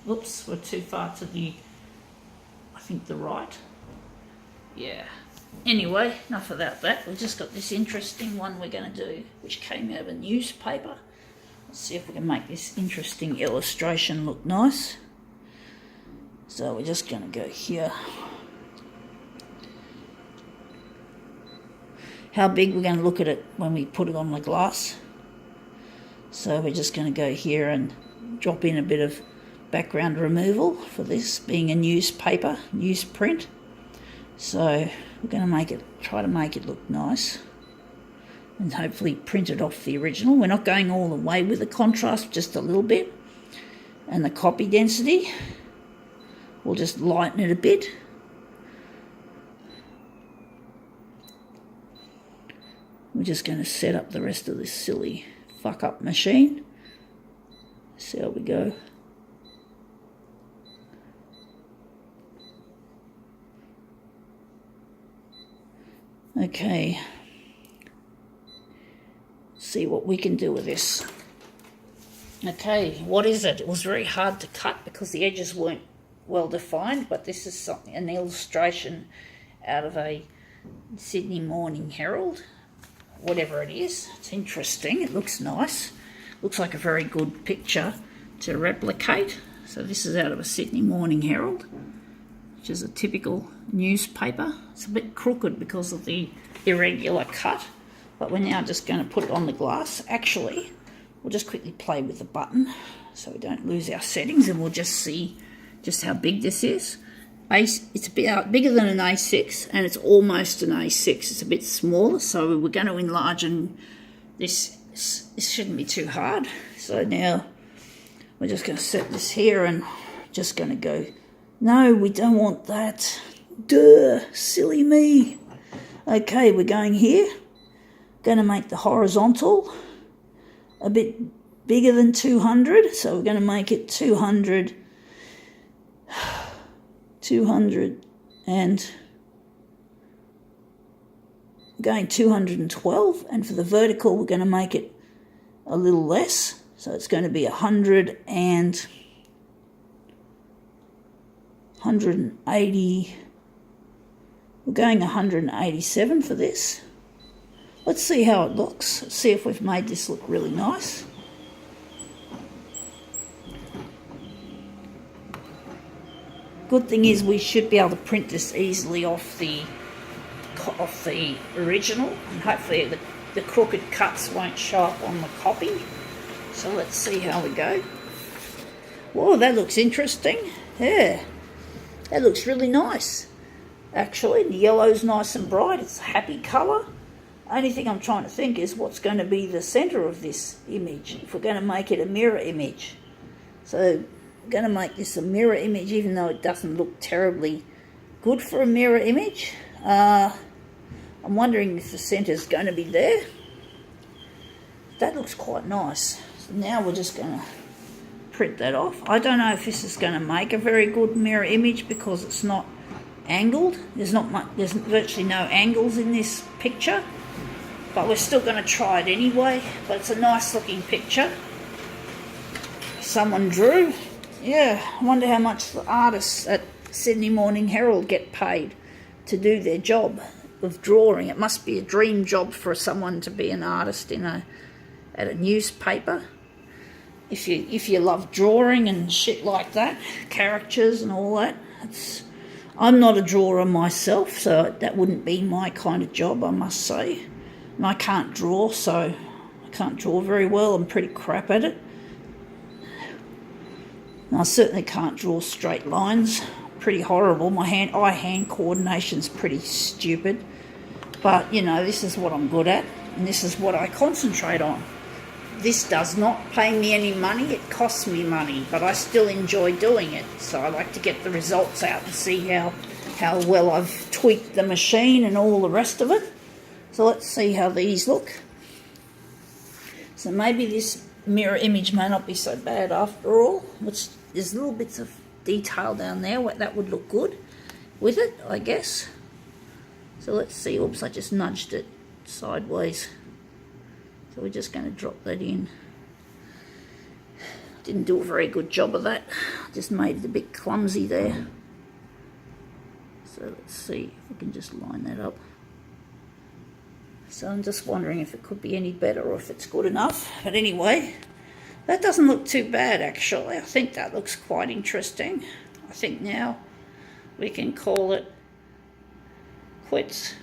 Whoops, we're too far to the, I think, the right. Yeah. Anyway, enough about that. We've just got this interesting one we're going to do, which came out of a newspaper. Let's see if we can make this interesting illustration look nice. So we're just going to go here. How big we're going to look at it when we put it on the glass. So we're just going to go here and drop in a bit of background removal for this being a newspaper, newsprint. So we're going to try to make it look nice and hopefully print it off the original. We're not going all the way with the contrast, just a little bit. And the copy density, we'll just lighten it a bit. We're just going to set up the rest of this silly fuck up machine. See how we go. Okay. See what we can do with this. Okay, what is it? It was very hard to cut because the edges weren't well defined, but this is something, an illustration out of a Sydney Morning Herald. Whatever it is, it's interesting, it looks nice. Looks like a very good picture to replicate. So this is out of a Sydney Morning Herald, which is a typical newspaper. It's a bit crooked because of the irregular cut, but we're now just going to put it on the glass. Actually, we'll just quickly play with the button so we don't lose our settings, and we'll just see just how big this is. It's a bit bigger than an A6, and it's almost an A6. It's a bit smaller, so we're going to enlarge, and this shouldn't be too hard. So now we're just going to set this here and just going to go, no, we don't want that. Duh, silly me. Okay, we're going here. Going to make the horizontal a bit bigger than 200, so we're going to make it 200 and going 212, and for the vertical we're going to make it a little less, so it's going to be 180. We're going 187 for this. Let's see how it looks. Let's see if we've made this look really nice. Good thing is we should be able to print this easily off the original, and hopefully the crooked cuts won't show up on the copy. So let's see how we go. Whoa, that looks interesting. Yeah, that looks really nice. Actually, the yellow's nice and bright. It's a happy colour. Only thing I'm trying to think is what's going to be the centre of this image, if we're going to make it a mirror image. So I'm going to make this a mirror image, even though it doesn't look terribly good for a mirror image. I'm wondering if the centre is going to be there. That looks quite nice. So now we're just going to print that off. I don't know if this is going to make a very good mirror image because it's not angled. There's virtually no angles in this picture, but we're still going to try it anyway. But it's a nice looking picture someone drew. Yeah, I wonder how much the artists at Sydney Morning Herald get paid to do their job of drawing. It must be a dream job for someone to be an artist at a newspaper. If you love drawing and shit like that, characters and all that. I'm not a drawer myself, so that wouldn't be my kind of job, I must say. And I can't draw, so I can't draw very well. I'm pretty crap at it. And I certainly can't draw straight lines. Pretty horrible. My eye-hand coordination's pretty stupid. But, you know, this is what I'm good at, and this is what I concentrate on. This does not pay me any money. It costs me money, but I still enjoy doing it. So I like to get the results out and see how well I've tweaked the machine and all the rest of it. So let's see how these look. So maybe this mirror image may not be so bad after all. There's little bits of detail down there. That would look good with it, I guess. So let's see. Oops, I just nudged it sideways. So we're just going to drop that in. Didn't do a very good job of that. Just made it a bit clumsy there. So let's see if we can just line that up. So I'm just wondering if it could be any better or if it's good enough. But anyway, that doesn't look too bad actually. I think that looks quite interesting. I think now we can call it quits.